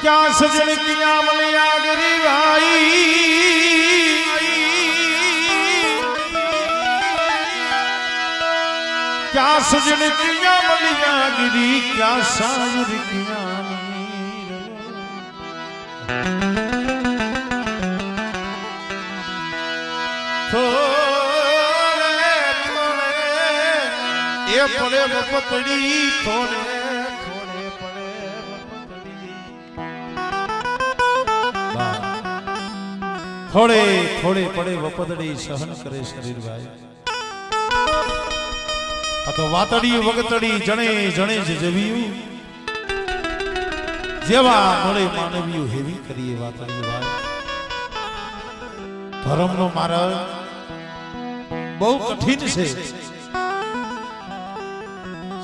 क्या सजन किया मलिया गिरी भाई क्या सजन किया मलिया गिरी क्या सायर किया थोड़े थोड़े ये पड़े पतड़ी थोड़े थोड़े थोड़े पड़े वपदड़ी सहन करे शरीर भाई तो वातड़ी वगतड़ी जणे जणे जवीयू जेवा मोड़े मानवीयू हेवी करिए वातड़ी भाई धर्म नो मार्ग बहु कठिन से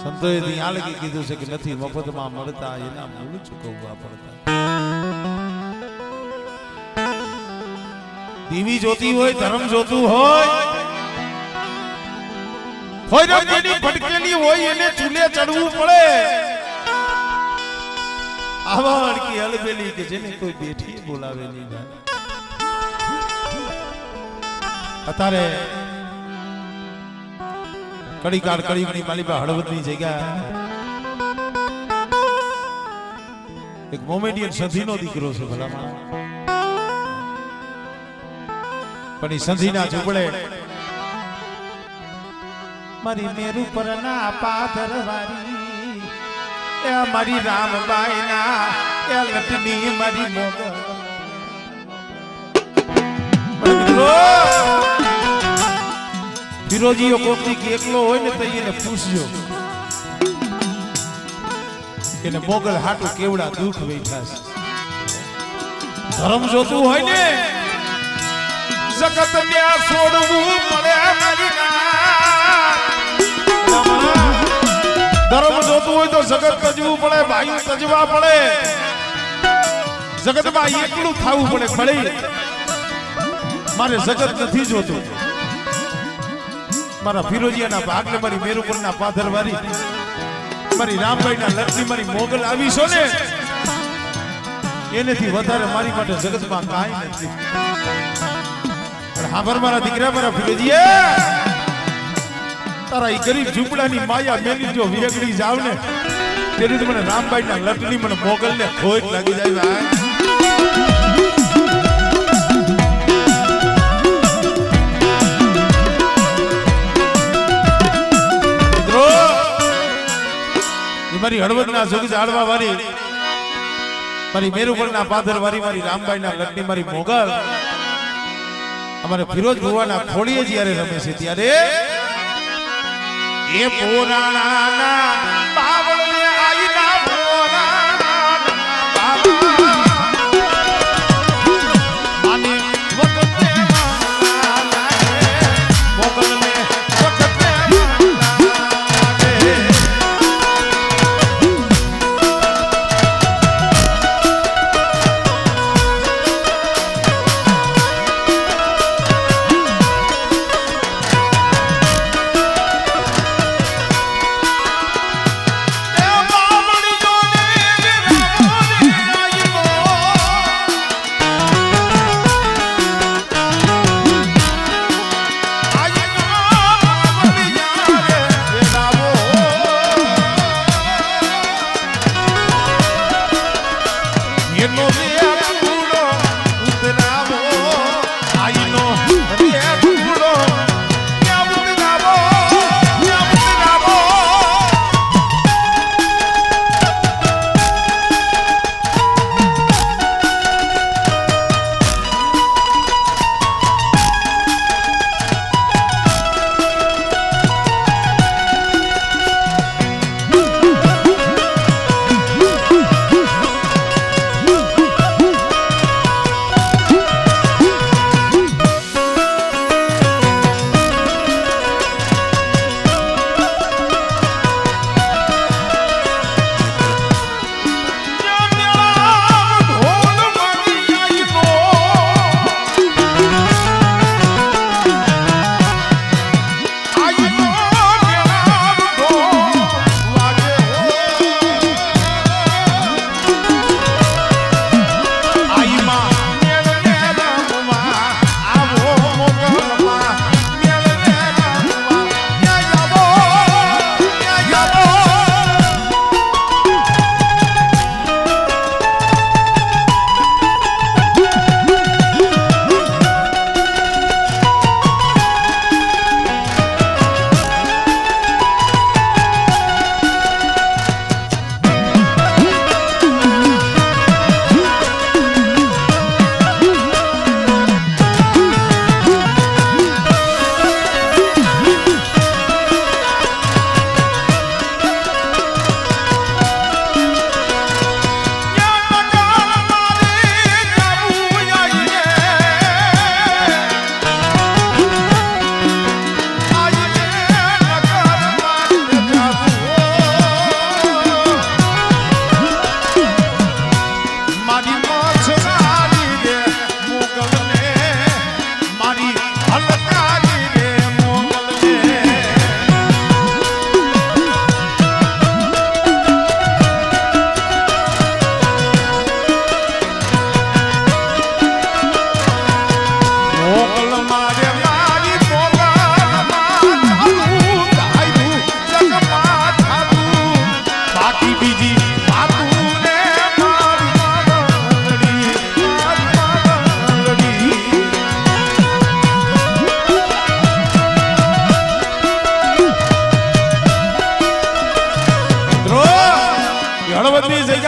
संतोए आ लगी कीधु से कि नथी मफत में मळता एना मूल चूकववा पड़ता दीवी जोती होय धर्म जोतु होय कोई भटकेली होय एने चूल्हे चढ़वू पड़े आवाड़ की हलबेली के जेने कोई बेठी बोलावे नहीं भाई अतारे कड़ी काड़ कड़ी कड़ी माली पर हड़वद नहीं जगह एक मोमेडियन संधीनो दीकरो से भला मां पण संधीना झूपड़े मारी मेरू पर ना पाथर वारी ए मारी राम बाई ना ए लटनी मारी मोगल फिरोजी कोकती की एकलो होय ने तो એને પૂછજો એને મોગલ હાટુ કેવડા દુખ વેઠા છે ધર્મ જોતું હોય ને જગત ને છોડવું પડે મારી ના ધર્મ જોતું હોય તો જગત તજવું પડે ભાઈ તજવા પડે જગત માં એકલું થાવું પડે ભલે મારે જગત નથી જોતું मारा फिरोजिया ना भागले मारी मेरुपुर ना पाथर वारी मारी रामभाई ना लक्ष्मी मारी मोगल आवी छो ने एने थी वधारे मारी माटे जगत में काई नथी पण हाबर मारा दीकरा मारा फिरोजिया तारा ई गरीब झूपड़ा नी माया मेली जो वेगड़ी जाव ने तेरी तो मने रामभाई ना लटनी मने मोगल ने खोट लागी जाय भाई मारी हड़वद ना जोग जाड़वा वाली मारी मेरुपुर ना पाथर वाली मारी रामभाई ना लटनी मारी मोगल हमारे फिरोज भुवा ना खोड़िए जियारे रमे से त्यारे ये पुराना ना बावल में आई ना पुराना मानी वक्त में मोगल में वक्त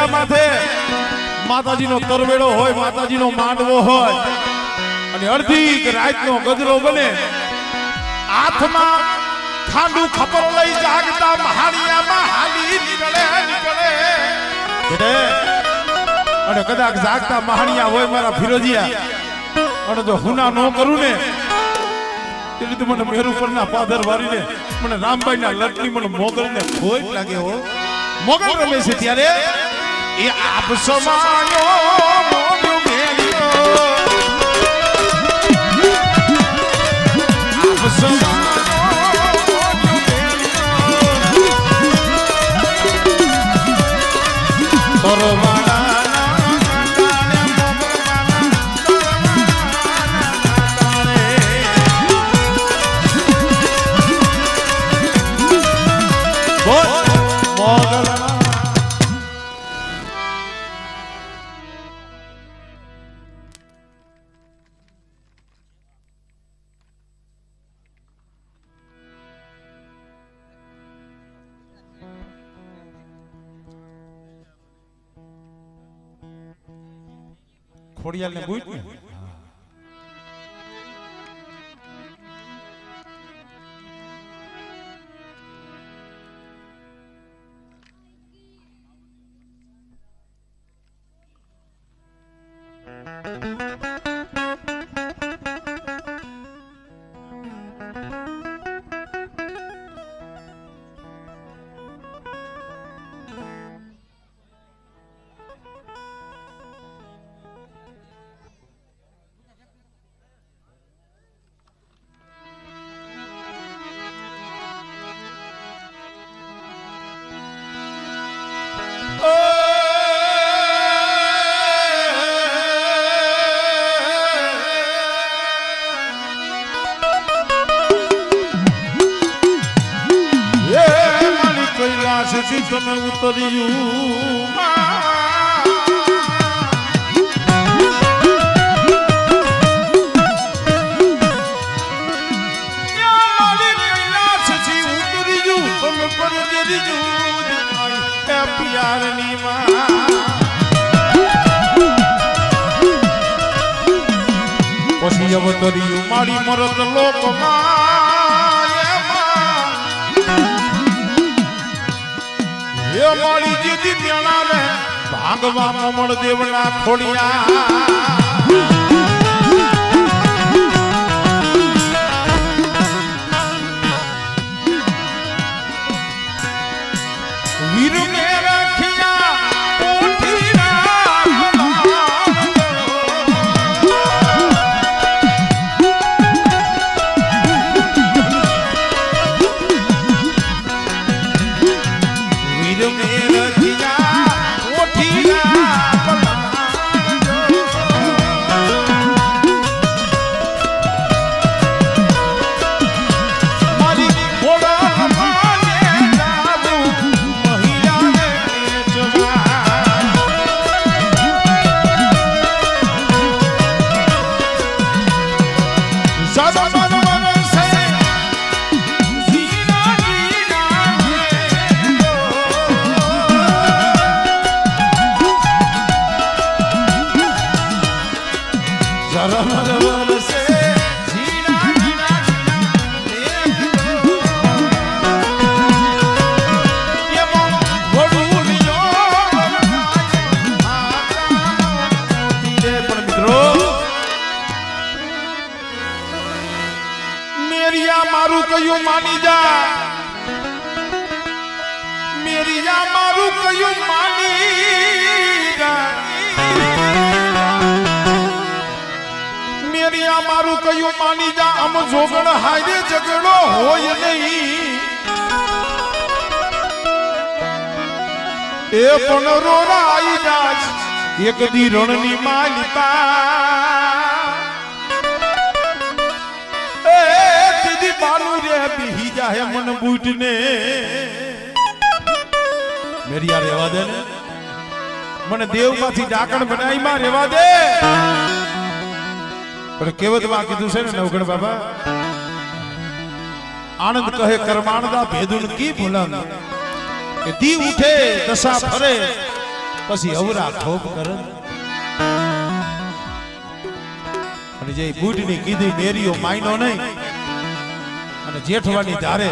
સૈયા માથે માતાજીનો તરવેડો હોય, માતાજીનો માંડવો હોય અને અડધી રાતનો ગજરો બને, હાથમાં ખાંડુ ખપર લઈ જાગતા મહાણિયામાં હાલી નીકળે અને કદાચ જાગતા મહાણિયા હોય મારા ફિરોજિયા અને જો હુના ન કરું ને એટલે તો મને મેરુ પરના પાદર વારીને મને રામભાઈના લટની મને મોગલને ખોટ લાગે હો. મોગલ રમે છે ત્યારે એ આપ સમાયો મોગલ મેલ્યો, આપ સમાયો મોગલ મેલ્યો ખોડિયાલ ને બૂટ ને તમે ઉતર્યું પ્યારની પછી અવતર્યું મારી મરદ લોકમાં એ મારી જીતી પ્યાણા રે ભાગવા મમળ દેવના ખોડિયા મારું કયું માની જા, મેરિયા મારું કયું માની જા, મેરિયા મારું કયું માની જા. આમ જોગણ હારે ઝઘડો હોય નહીં એ પણ રોરાઈ જાજ એક દી રણની માલિકા બાલુ રે બી જાહે મન બૂટ ને મેરિયા રેવા દે ને મને દેવમાંથી ડાકણ બનાવી માં રેવા દે. પણ કેવતમાં કીધું છે ને નવગણ બાબા આનંદ કહે કરમાણદા ભેદુન કી ભૂલન કે દી ઉઠે દશા ફરે પછી અવરા ખોપ કરે અને જે બુઢની કીધી મેરીઓ માયનો નહીં અને જેઠવાની ધારે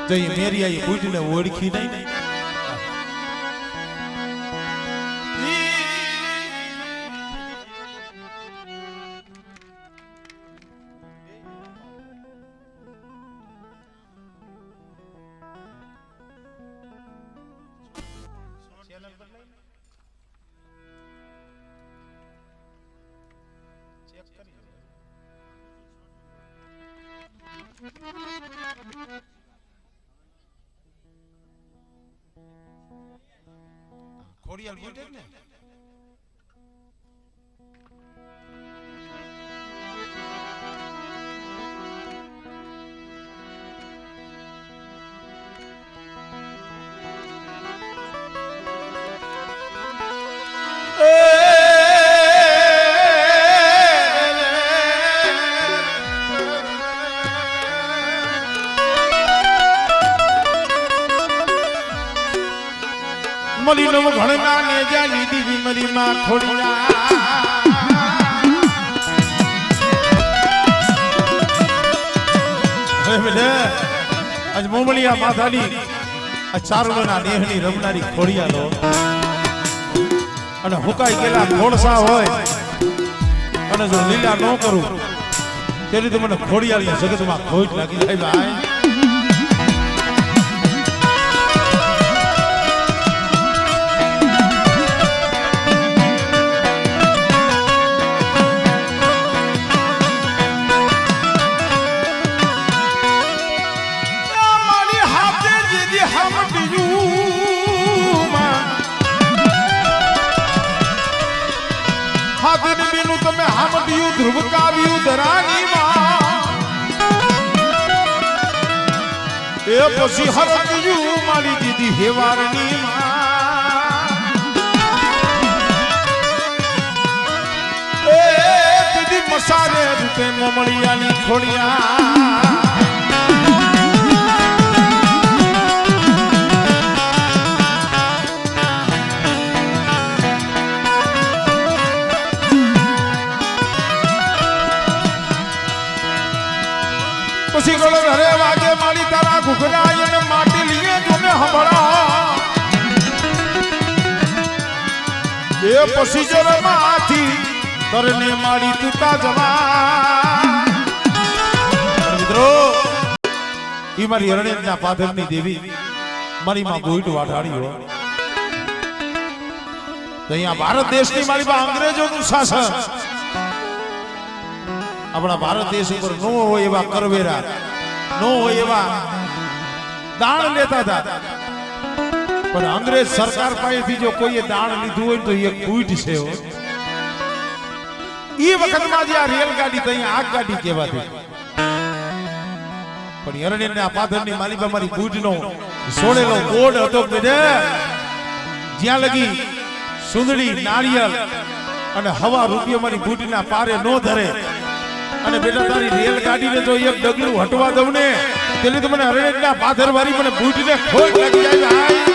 તો એ મેરિયા એ બુઢને ઓળખી નહીં ખોડિયાલ બુઢે ને મલી નવ ઘણના ને જાની દીવી મરી માં ખોડિયા હે બેલે આજ મોમલિયા માથાની આ ચારણોના દેહની રમનારી ખોડિયાલો અને હુકાઈ ગયેલા ખોળસા હોય અને જો લીલા ન કરું તેની તો મને ખોડિયાળની જગતમાં ખોટ લાગી જાય ભાઈ ધ્રુવકાવ્યું ધરાની એ પછી હરક્યું મારી દીદી હેવારની એ દીદી મસાલે રૂપે મોમળિયાની ખોડિયા પછી ગળો ઘરે વાગે મારી તારા ઘુઘરાય ને માટી લીએ જોને હંભળા એ પછી જરા માથી કરને મારી તુતા જવા મિત્રો ઈ મારી અરણ્યના પાદરની દેવી મારી માં ગોઈટ વાઢાડીઓ તો અહીંયા ભારત દેશની મારી પાસે અંગ્રેજોનું શાસન આપણા ભારત દેશ ઉપર નો હોય એવા કરવેરા નો હોય એવા દાણ લેતા હતા પણ અંગ્રેજ સરકાર પાસેથી જો કોઈએ દાણ લીધું હોય તો એ કૂટ છે એ વખતમાં જે આ રેલગાડી તો અહીંયા આગગાડી કહેવાતી પણ અરણ્યના પાદરની માલિકા મારી કૂટનો સોળેલો બોર્ડ હતો જ્યાં લગી સુંદડી નારિયેલ અને હવા રૂપિયો મારી બુઢીના પારે નો ધરે અને બેટા તારી રેલગાડીને જો એક ડગલું હટવા દઉં ને તેની તો મને અરણ્યના પાથરવારી મને બુઢીને ખોટ લાગી જાય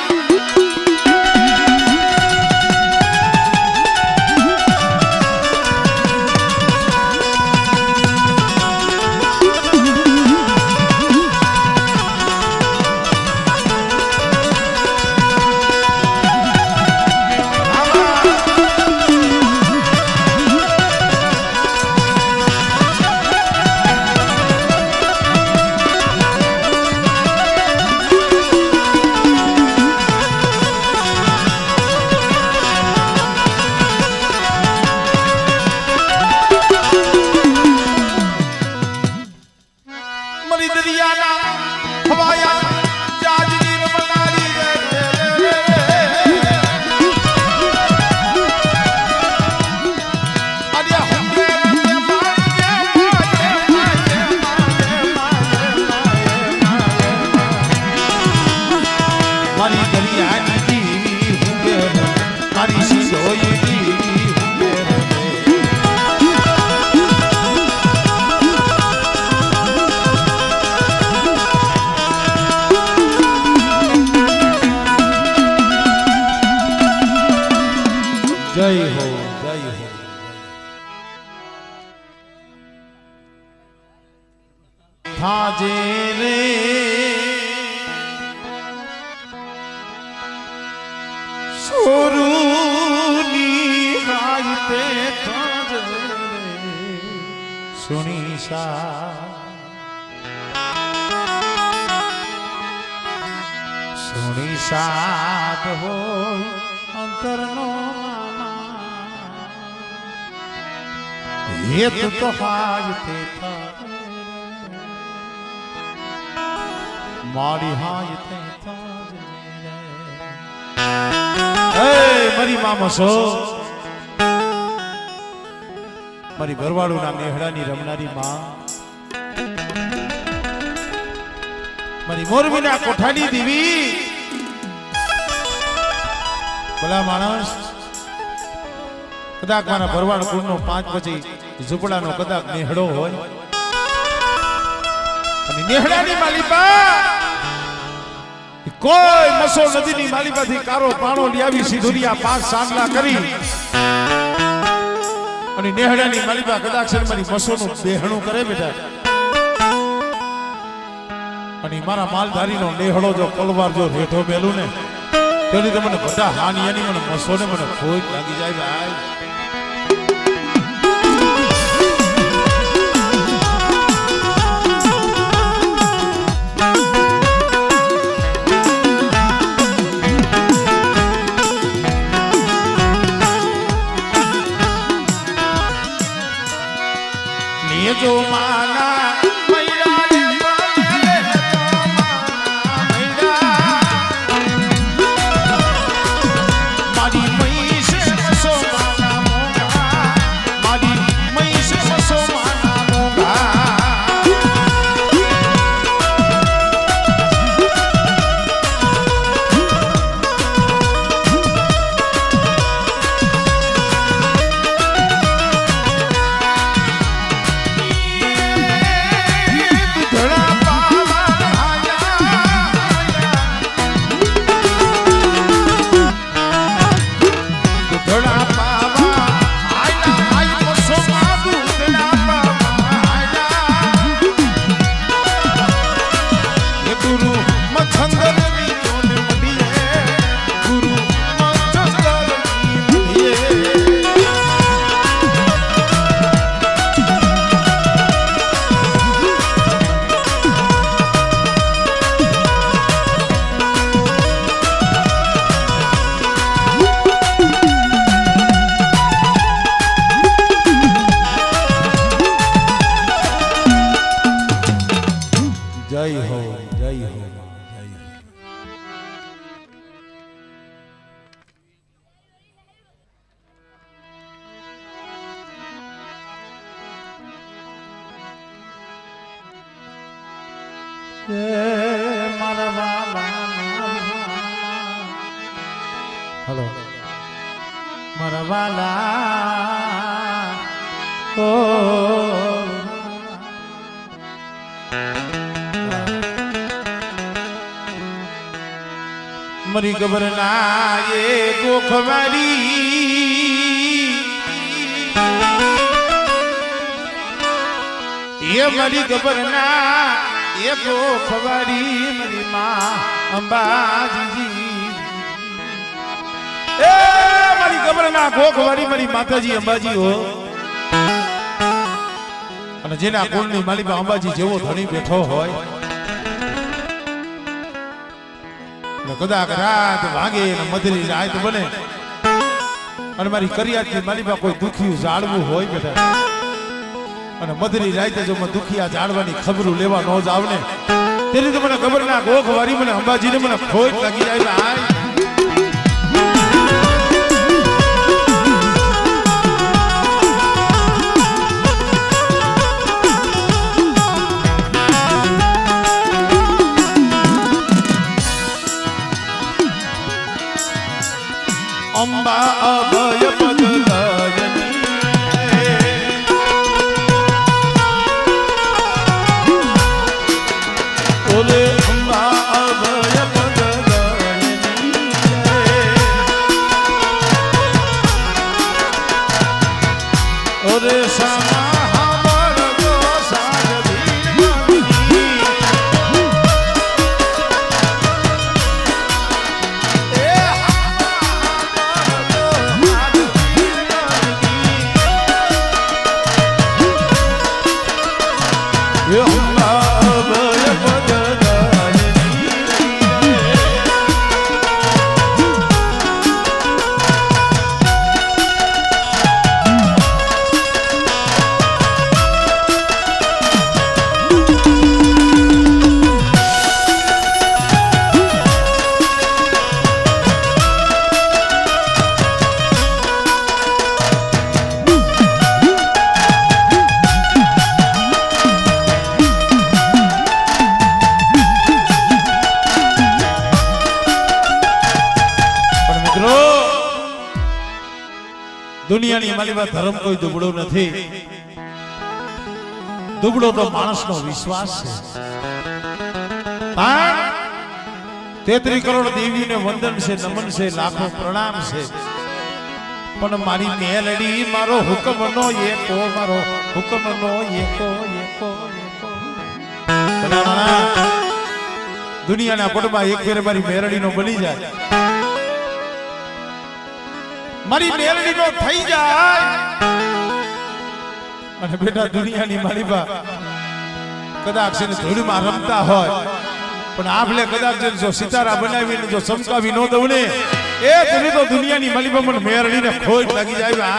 થાજે રે સોરુની હાજતે થાજે રે સુણી સા સુણી સાત હોય અંતરનો હેત તો હાજતે થાજે મારી હાજતે થાજે મારી મામા છો મારી ભરવાડું ના મેહડાની રમનારી માં મારી મોરબીના કોઠાની દેવી ભલા માણસ કદાચ મારા ભરવાડ કુળનો 5 પછી ઝૂંપડાનો કદાચ નેહડો હોય અને નેહડાની માલિકા કોઈ મસો નદીની માલિકાથી કારો પાણો લ્યાવી સીધુરિયા 5 સાંગલા કરી અને નેહડાની માલિકા કદાચ મારી મસોનું બેહણું કરે બેટા અને મારા માલધારીનો નેહડો જો કોલવાર જો રેઠો મેલું ને તેની તો મને બધા હાનિયાની મને મસોને મને ખોજ લાગી જાય ભાઈ जो माना मैरा रे मारी मई से मसो माना मोगा मारी मई से मसो माना मोगा जय हो जय हो जय हो हेलो मरवाला ओ मरी खबर ना ये गोखवारी ये मरी खबर ना ये गोखवारी मरी माँ अंबाजी ए मरी खबर ना गोखवारी मरी माता जी अंबाजी हो અને જેના કુળની માલિકા અંબાજી જેવો ધણી બેઠો હોય કદાચ રાત વાગે ને મધરી રાત બને અને મારી કરિયાતની માલિકા કોઈ દુખિયું જાળવું હોય બેટા અને મધરી રાતે જો મને દુખિયા જાળવાની ખબરું લેવા ન જ આવને તેની તો મને ખબર ના ગોખવારી મને અંબાજીને મને ખોટ લાગી જાય ભાઈ અંબા અભય પદ ઓલે અંબા અભય પદ ઓરે સમા હમર ગો સાગરી દુનિયાની માલિકા ધર્મ કોઈ દુબળો નથી, દુબળો તો માણસનો વિશ્વાસ છે. 33 કરોડ દેવીને વંદન છે, નમન છે, લાખો પ્રણામ છે, પણ મારી મેલડી મારો હુકમનો એકો, મારો હુકમનો એકો એકો એકો. દુનિયાના પટમાં એક ફેરે મારી મેલડીનો બની જાય, મારી મેલડીનો થઈ જાય. અને બેટા દુનિયાની માલિકા કદાચ છે ને ધૂળમાં રમતા હોય, પણ આપણે કદાચ જો સિતારા બનાવીને જો ચમકાવી ન દઉં ને, એ તેની તો દુનિયાની માલિકા મને મેરડીને ખોટ લાગી જાય.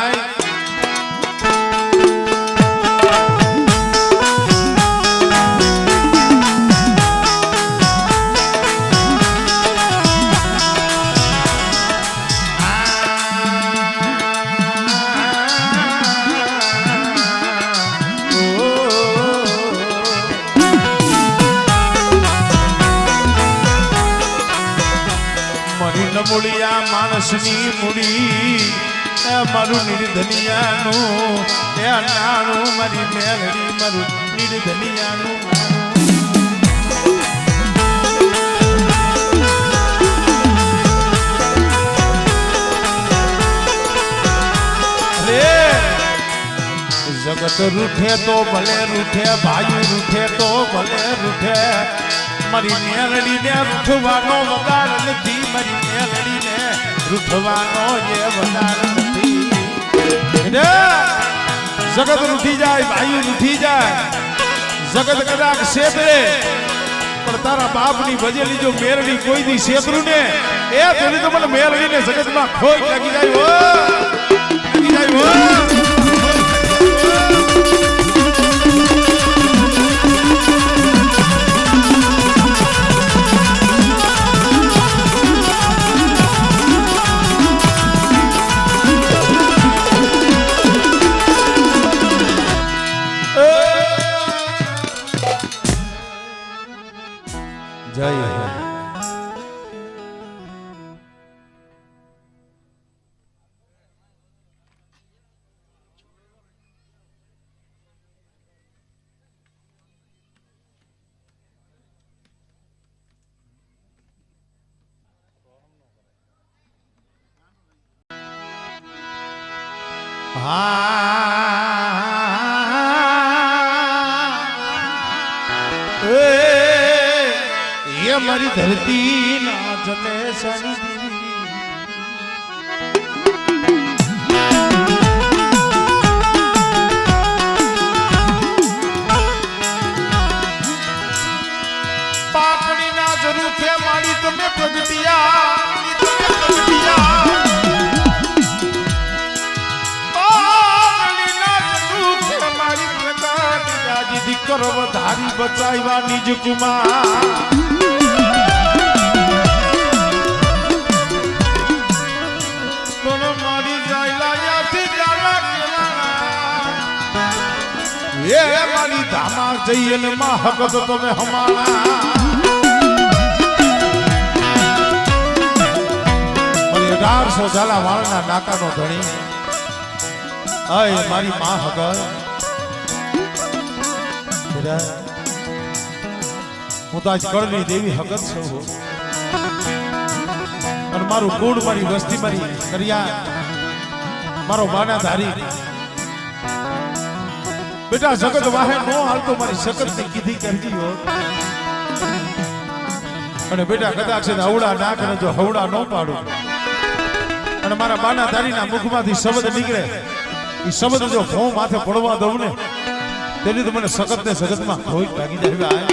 ભાઈ મૂળિયા માણસની મૂડી, મારું નિર્ધનિયાનું એ નાણું, મારી મેલડી મારું નિર્ધનિયાનું. જગત રૂઠે તો ભલે રૂઠે, ભાઈ રૂઠે તો ભલે રૂઠે, મારી મેલડીને રૂઠવાનો વગાડ નથી, મારી મેલડીને રૂઠવાનો એ વગાડ નથી. જગત રૂઠી જાય, ભાઈ રૂઠી જાય, જગત કદાચ છેતરે, પણ તારા બાપની ભજેલી જો મેલડી કોઈ દી છેતરું ને, એ તેની તો મને મેલડીને જગતમાં ખોટ લાગી જાય, લાગી જાય. જય મારી ધરતી ના જલે સણી પાપડી ના જરૂર છે મારી તમે પ્રગટિયા કરો ધારી બચાવ્યા નિજ કુમાર. એ મારી ધામા જઈએ ને માં હક તો તમે હમાણા. મને 1800 ઝાલા વાળના નાકાનો ધણી, અય મારી માં હક. હું તો આજ કળની દેવી હકત છું, અને મારું કુળ, મારી વસ્તી, મારી કરિયા, મારો બાના ધારી. બેટા જગત વાહે નો હાલતો મારી શકત ની કીધી કરજી હો. અને બેટા કદાચ છે અવડા નાક ને જો હવડા નો પાડું, અને મારા બાના ધારીના મુખમાંથી શબ્દ નીકળે, એ શબ્દ જો ભોં માથે પડવા દઉં ને, તેની તો મને સખત ને સખતમાં ખોટ લાગી જાય.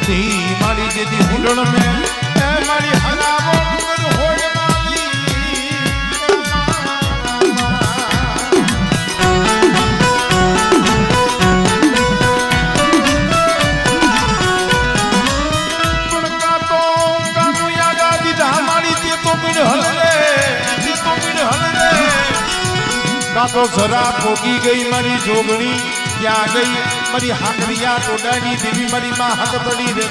ધી મારી જેથી હુંડણ મે એ મારી હલાવો કર હોય મારી પડકા તો કાનુ યાદા દીધા મારી તે તો મીડ હલરે તે તો મીડ હલરે કાતો જરા પોગી ગઈ મારી જોગણી ક્યાં ગઈ મારી હાકરિયા ટોડાની દેવી મારી માં હાથ તળી રે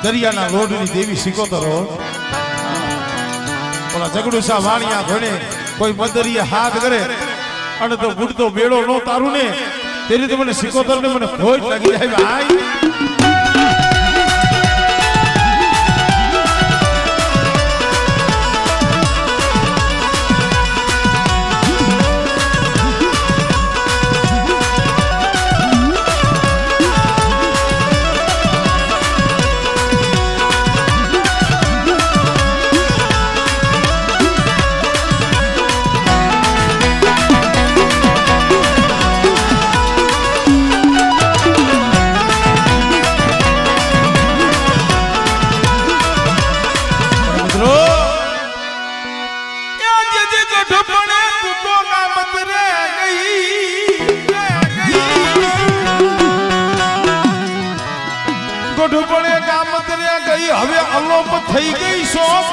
દરિયાના રોડની દેવી સિકોતરો ઓલા જગડુસા વાણિયા ભણે કોઈ મદરીએ હાથ કરે અને તો બુડતો બેડો નો તારું ને તેરી તો મને સિકોતર ને મને ખોટ લાગી જાય ભાઈ ગઢપણે ગામત રે ગઈ હવે અલોપ થઈ ગઈ સોપ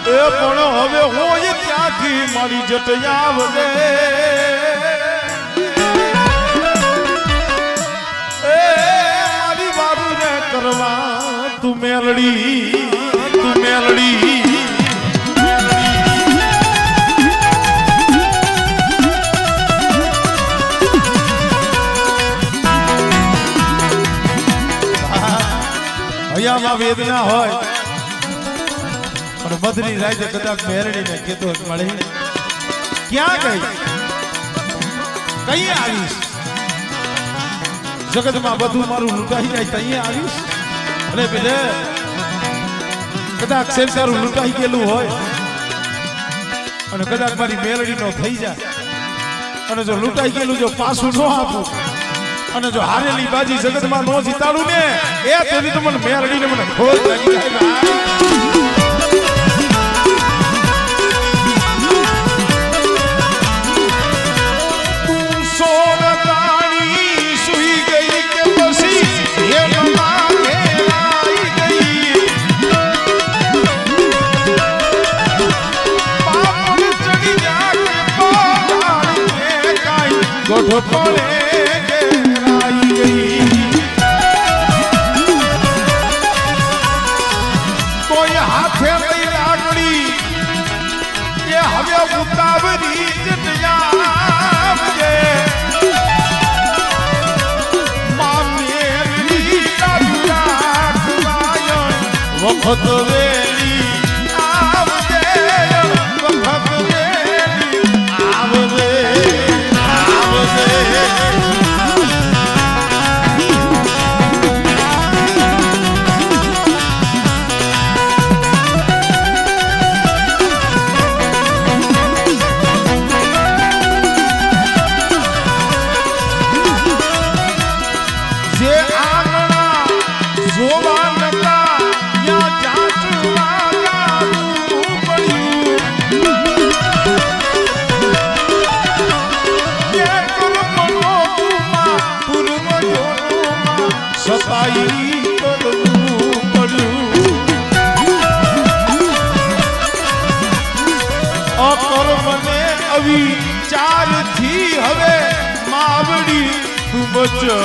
એ પણ હવે હોય ત્યાંથી મારી જટયાવ રે એ મારી વારું રે કરવા તું મેલડી હૈયામાં વેદના હોય પણ મધની રાતે કદાચ મેરડીને કીધો મળી ક્યાં ગઈ કઈ આવીશ જગતમાં બધું મારું લૂંટાઈ જાય તઈ આવીશ અને પેલે કદાચ સંસારું લૂંટાઈ ગયેલું હોય અને કદાચ મારી મેરડીનો થઈ જાય અને જો લૂંટાઈ ગયેલું જો પાછું ન આપું અને જો હારેલી બાજી જગતમાં નો જીતાડું ને એ તેની તો મને મેરડીને મને ખોટ લાગી જાય તું સોનતાણી સુઈ ગઈ કે પછી એ મમા ઘેરાઈ ગઈ પાપડ ચડી જા કે પાણી કે કાઈ ગોઠ પડે કોઈ હાથે લઈ લાગડી એ હવે ઉતાવળી જટયાવજે મામેરી કાઢુરા ખવાયણ વખત વેલી આવજે વખત વેલી આવજે સતાઈ કરવું પડ્યું અકર્મને અવિચાર થી હવે માવડી તું બચરજે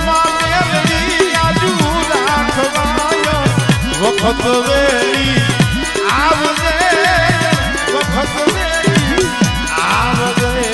મામેલી આજુ રાખવાય વખત વેલી આવજે વખત વેલી આવજે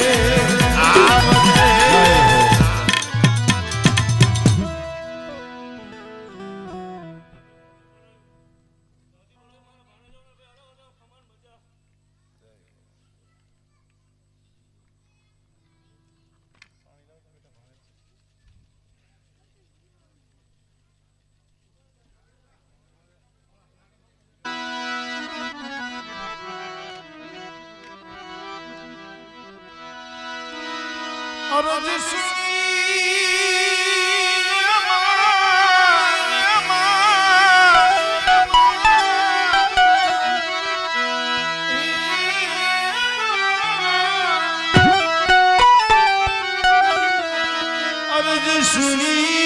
अर्ज सुनिए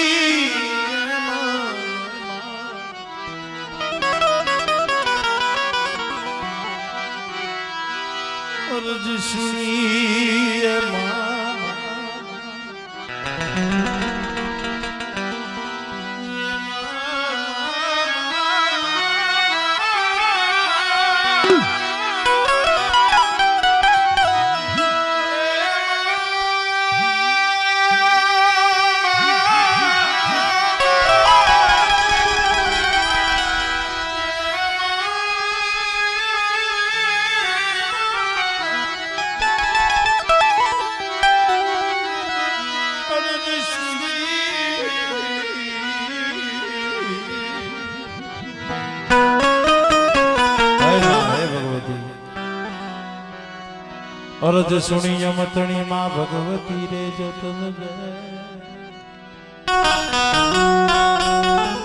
अर्ज सुनी यमतणी मां भगवती रे जो तुम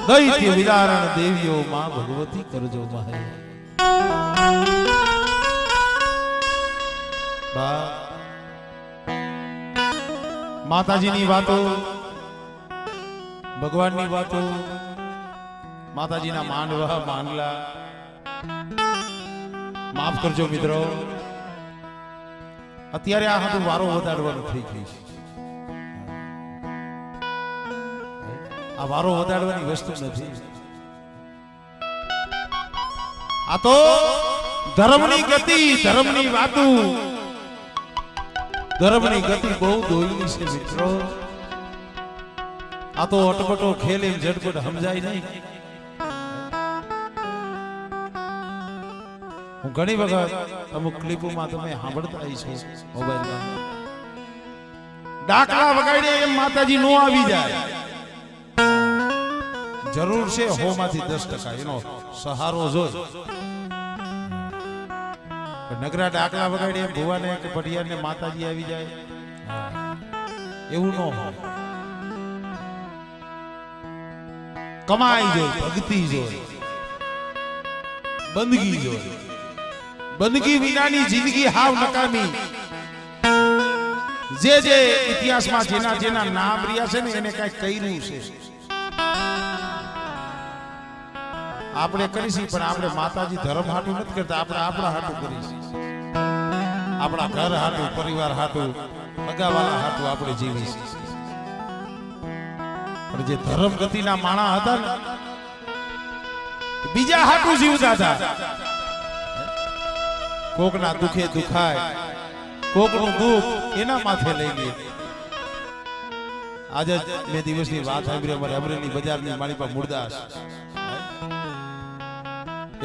दैत्य विदारण देवियो मां भगवती करजो माहे माताजी नी वातो भगवान नी वातो माताजी ना मांडवा मांडला माफ करजो मित्रों અત્યારે આ હાથું વારો વધારવાનું થઈ ગઈ છે આ વારો વધારવાની વસ્તુ નથી આ તો ધર્મની ગતિ ધર્મની વાતું ધર્મની ગતિ બહુ દોયલી છે મિત્રો આ તો અટપટો ખેલ એમ ઝટપટ સમજાય નહીં હું ઘણી વખત અમુક ક્લિપોમાં તમે સાંભળતા છો મોબાઈલમાં ડાકલા વગાડે એમ માતાજી નો આવી જાય જરૂર છે 100 માંથી 10% એનો સહારો જોઈ નગરા ડાકલા વગાડે એમ ભુવાને કે ભટિયાને માતાજી આવી જાય એવું ન હોય કમાઈ જોઈ ભક્તિ જોઈ બંદગી જોઈ બંદગી વિનાની જિંદગી હાવ નકામી જે જે ઇતિહાસમાં જેના જેના નામ રહ્યા છે ને એને કઈ કર્યું છે આપણે કરીશું પણ આપણે માતાજી ધર્મ હાટું નથી કરતા આપણે આપણા હાટું કરીશું આપણા ઘર હાટું પરિવાર હાટું અગાવાલા હાટું આપણે જીવીશું પણ જે ધર્મ ગતિના માણા હતા ને બીજા હાટું જીવતા હતા કોકના દુખે દુખાય કોકનું દુઃખ એના માથે લઈ લે આજે બે દિવસની વાત સાંભળી અમારે અમરેલી બજારની મારી પાસે મુરદાસ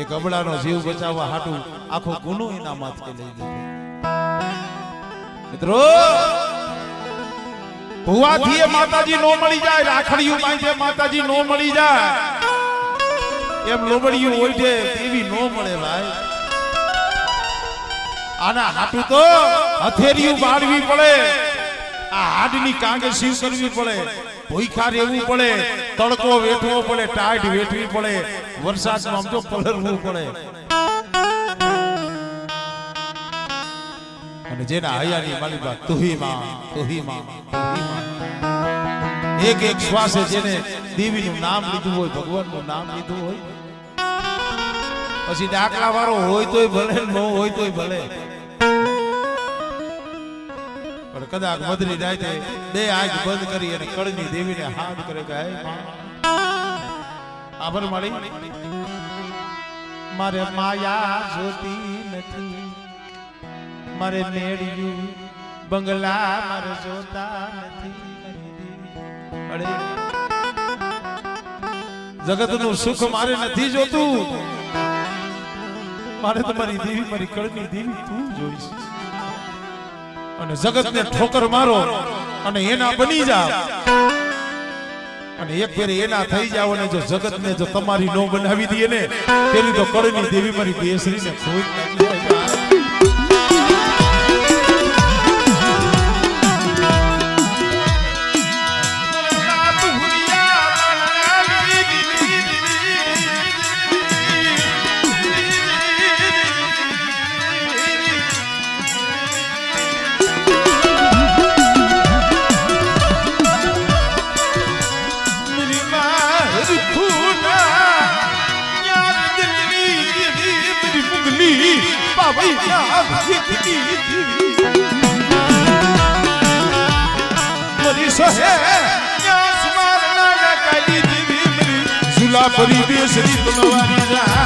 એક અબડાનો જીવ બચાવવા હાટું આખો ગુનો એના માથે લઈ લીધો મિત્રો ભુવાથી માતાજી નો મળી જાય રાખડીયું બાંધે માતાજી નો મળી જાય એમ લોબડિયું હોય છે એવી નો મળે ભાઈ આના હાટું તો હથેરિયું બાળવી પડે આ હાડની કાંગે શિવ કરવી પડે ભૂખા રહેવું પડે તડકો વેઠવો પડે ટાઈટ વેઠવી પડે વરસાદમાં આમ તો પલરવું પડે અને જેના હૈયાની માલિકા તુહી માં તુહી માં એક એક શ્વાસે જેને દેવીનું નામ લીધું હોય ભગવાનનું નામ લીધું હોય પછી ડાકલા વાળો હોય તોય ભલે ન હોય તોય ભલે પણ કદાચ મધરી રાતે બે આંખ બંધ કરી અને કળની દેવીને હાથ કરે કે આભર માળી મારે માયા જોતી નથી મારે મેળ્યું બંગલા મારે જોતા નથી અરે જગતનું સુખ મારે નથી જોતું મારે તમારી દેવી મારી કળની દેવી તું જોઈશ અને જગતને ઠોકર મારો અને એના બની જાવ અને એક ફેરે એના થઈ જાવ અને જો જગતને જો તમારી નો બનાવી દઈએ ને તેની તો કળની દેવી મારી બેસરીને ખોઈ નાખી ફરી બેસરી તલવારી જા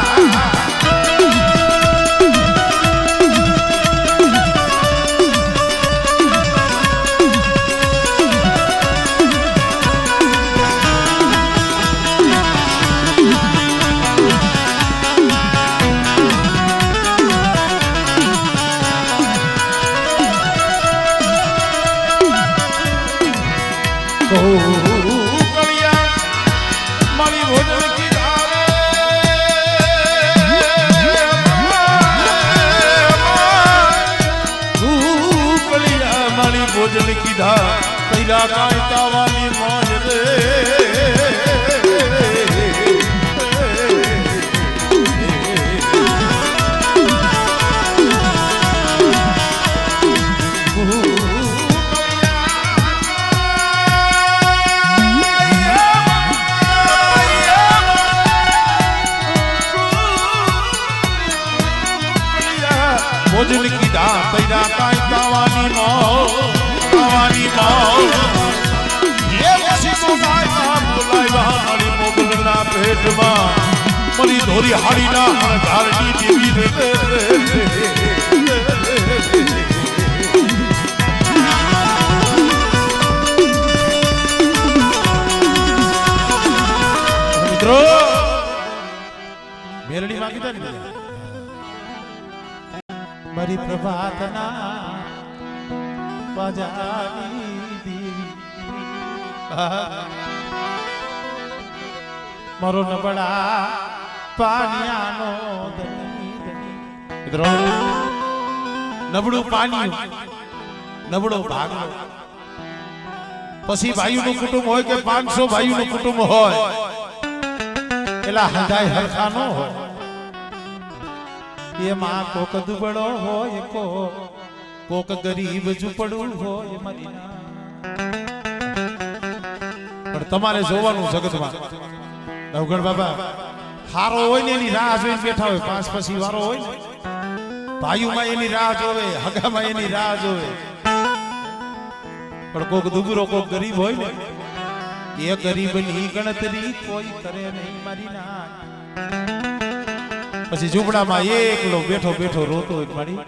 ભોજન કીધા તૈરા કાંઈ તાવાની મોજ રે ભોજન કીધા તૈરા કાંઈ તાવાની મોજ મરી ધોરી હાડી ના ધારણી દેવી મિત્રો મેરડી માં કીધા ને મારી પ્રભાતના બજાવી મારો નબળા પાનિયાનો મિત્રો નબળું પાણી નબળો ભાગલો પછી ભાઈનું કુટુંબ હોય કે 500 ભાઈનું કુટુંબ હોય એલા હંધાય હરખા નો હોય એમાં કોક દુબળો હોય કોક ગરીબ ઝૂંપડું હોય મારી પણ તમારે જોવાનું જગતમાં નવગણ બાબા હારો હોય ને એની રાહ જોઈને બેઠા હોય 5 પછી વારો હોય ને ભાઈઓમાં એની રાહ જોવે હગામાં એની રાહ જોવે પણ કોક દુબળો કોક ગરીબ હોય ને એ ગરીબની ગણતરી કોઈ કરે નહીં મારી ના પછી ઝૂંપડામાં એકલો બેઠો બેઠો રોતો હોય મારી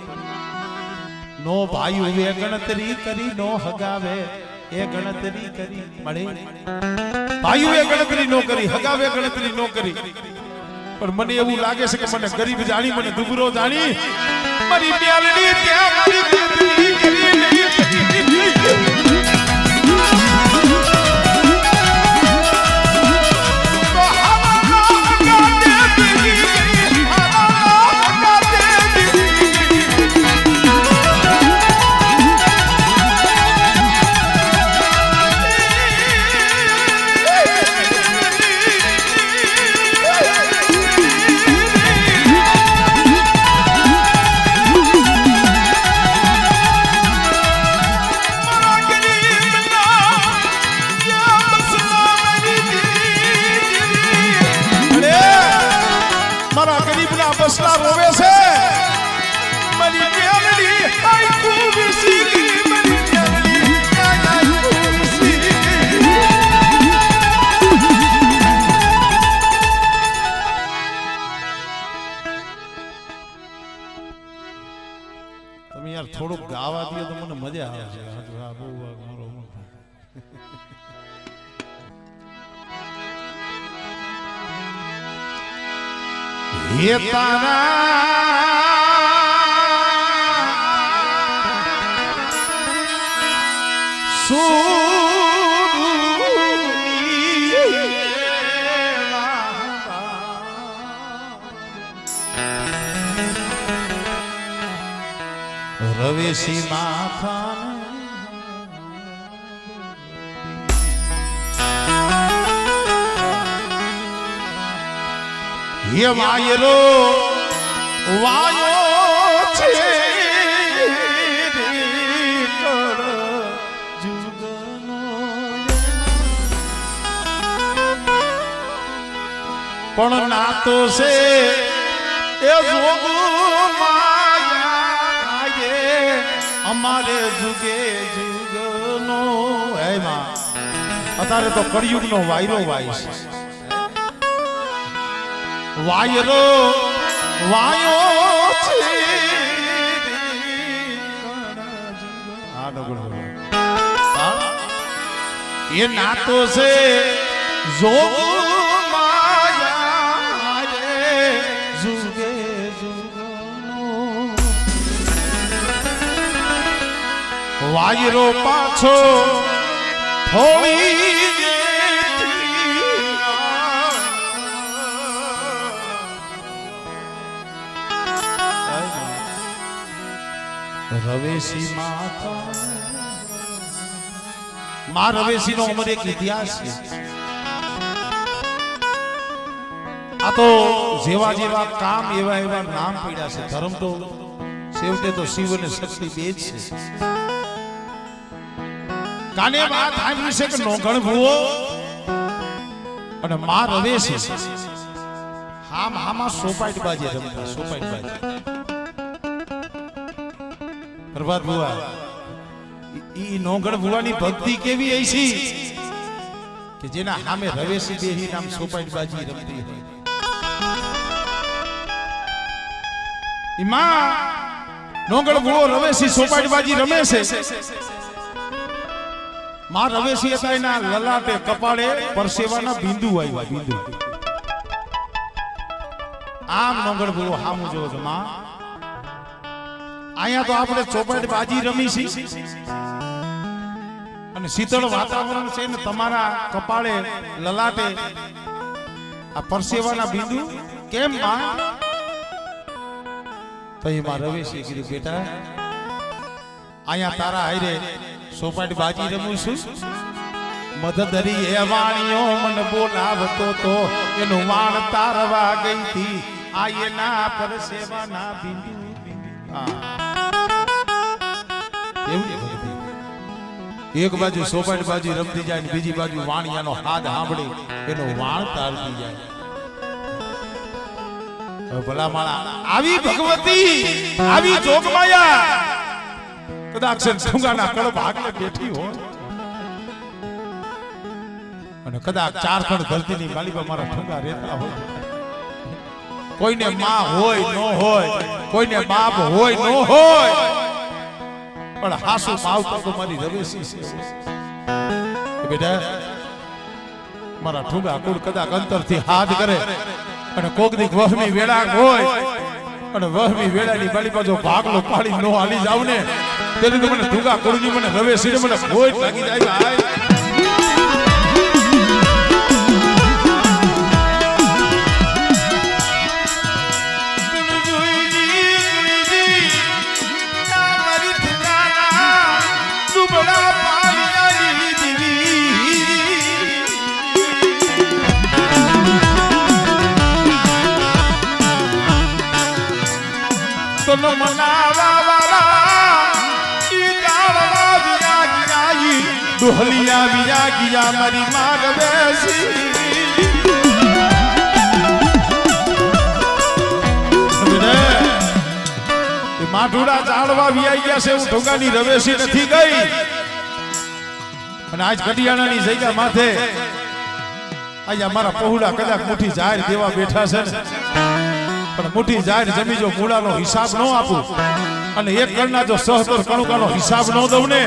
નો ભાઈ હવે ગણતરી કરી નો હગાવે એ ગણતરી કરી મળે ભાઈઓ એ ગણતરી નો કરી હગાવે ગણતરી નો કરી પણ મને એવું લાગે છે કે મને ગરીબ જાણી મને દુબળો જાણી મારી મ્યાલડી ત્યાં મારી ગણતરી કરી નહીં તમે યાર થોડુંક ગાવા દો તો મને મજા આવે છે હા બહુ મારો હે તારા રવેશી માથા હે વાયરો વાયો છે પણ નાતો છે એ જોગું માયા અમારે જુગે જુગનો હે માં અત્યારે તો કળિયુગનો વાયરો વાય છે વાયરો વાયો છે આ ડગડો ये नातो से जोग माया रे जुगे जुगनो वायरो पाछो थोड़ी रवेशी माता मां रवेशी नो अमर एक इतिहास है आ तो जेवा जेवा काम एवा एवा नाम पीड़ा से धर्म तो सेवते तो शिव ने शक्ति बेज से काने बात આવી છે કે નોગણ ભૂવો અને માं રવેશી હામ હામાં સોપાઈટ બાજી રમતા સોપાઈટ બાજી પ્રભાત ભૂવા ई नोगण भुवानी भक्ति केवी ऐसी कि जेना हामे रवेशी बेही नाम सोपाईट बाजी रमती है ई मां नोगण भुवो रवेशी सोपाईट बाजी रमे छे मां रवेशी હતા એના લલાટે કપાળે પરસેવાના બિંદુ આવ્યા બિંદુ આમ નોગણ ભુવો હામુ જોવો છો માं આયા તો આપણે ચોપાઈટ બાજી રમી છી અને શીતળ વાતાવરણ છે ને તમારા કપાળે લલાટે આ પરસેવાના બિંદુ કેમ માં તો એમાં રવેશી કીધું બેટા આયા તારા હારે સોપાઈટ બાજી રમું છું મધદરી એ વાણીઓ મન બોલાવતો તો એનું વાણ તારવા ગઈ થી આ એના પરસેવાના બિંદુ एक बाजू सोपाईट बाजी रमती जाए ने बीजी बाजू वाणियानो हाथ हांभळे एनो वाण तारती जाए भला माळा आवी भगवती आवी जोगमाया कदाच ठुंगाना कड़ भागले बैठी हो અને કદાચ ચાર ખંડ ધરતીની માલી પર મારા ઠુંગા રહેતા હોય કોઈને માં હોય નો હોય કોઈને બાપ હોય નો હોય પણ હાસુ માવતર તો મારી રવેશી છે બેટા મારા ઠુંગા કુડ કદાચ અંતરથી હાથ કરે અને કોકની વહમી વેળા હોય અને વહમી વેળાની બાલી પાછો ભાગલો પાડી નો હાલી જાવ ને તેની તો મને ઠુંગા કુડની મને રવેશી ને મને ભોય લાગી જાય ભાઈ तो मनावा वाला ई गावा विया गिराई दुहलिया विया गिया मारी मां रवेशी ए माठुड़ा चालवा विया गया से હું ઠુંગાની રવેશી નથી ગઈ અને આજ કડિયાણાની જગ્યા માથે આયા મારા પહોળા કદાચ મુઠી જાહેર દેવા બેઠા છે ને પણ મુઠી જાહેર જમી જો મૂળાનો હિસાબ ન આપું અને એક કણના જો સહતર કણુકાનો હિસાબ ન દઉં ને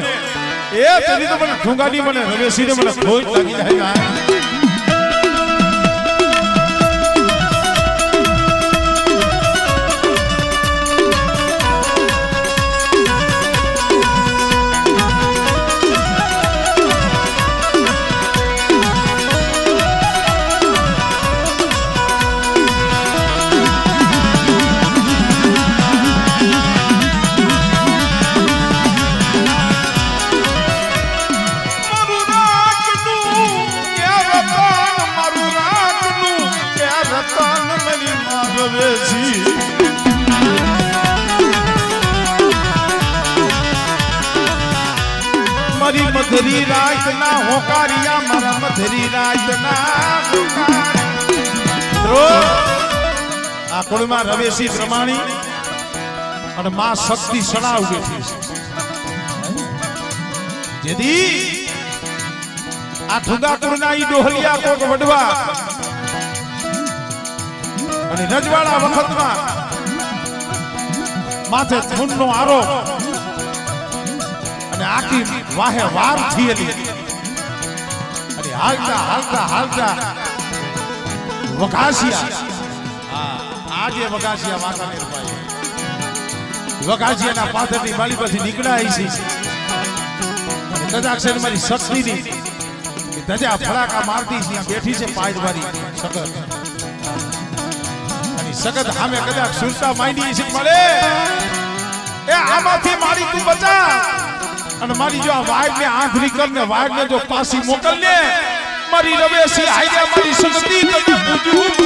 એ તેની તો મને ઠુંગાની મને રવેશીને મને ખોટ લાગી જાય મારી મધરી રાત ના હોકારિયા મારા મધરી રાત ના આ કુળમાં રવેશી પ્રમાણી અને માં શક્તિ સડાવ બેઠી છે જેદી આ ઠુંગાપુરના ઈ ડોહલિયા કોક વડવા અને રજવાડા વખતમાં માથે ખૂનનો આરોપ અને આખી વાહે વાર થયેલી અને હાલતા હાલતા હાલતા વઘાસિયા આજે વઘાસિયા વાંકાનેર ભાઈ વઘાસિયાના પાથરની માલી પછી નીકળ્યા છે કદાચ મારી શક્તિની ધજા ફડાકા મારતી છે બેઠી છે પાયદવારી સગત અને સગત સામે કદાચ સુરતા માંડી છે મળે એ આમાંથી મારી તું બચા અને મારી જો આ વાઘને આંધળી કરને વાઘને જો પાસી મોકલ ને મારી રવેસી આઈડિયા મારી શક્તિ તને પૂજું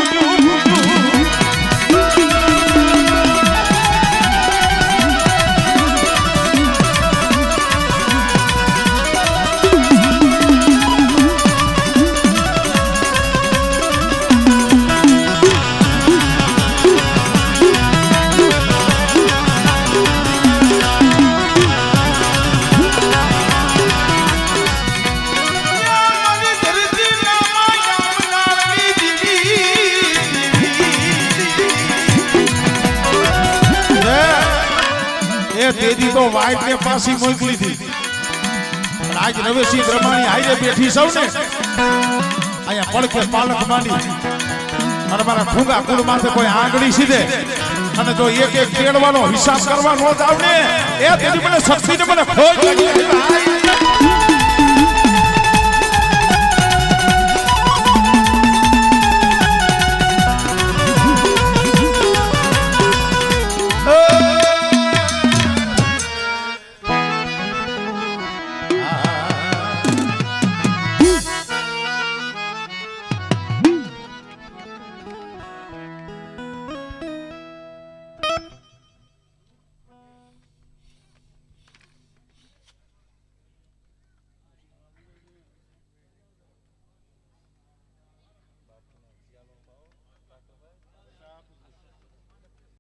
તેદી તો વાઇટ ને પાસી મોકલી હતી પણ આજ રવેશી બ્રહ્માણી હાઈરે બેઠી સૌ ને અહીંયા પડખે પાલક માંડી અને મારા ઠુંગા કુળ માથે કોઈ આંગળી સીધે અને જો એક એક કેળવાનો હિસાબ કરવા નો જાવ ને એ તેદી મને શક્તિ ને મને ખોજ લાગી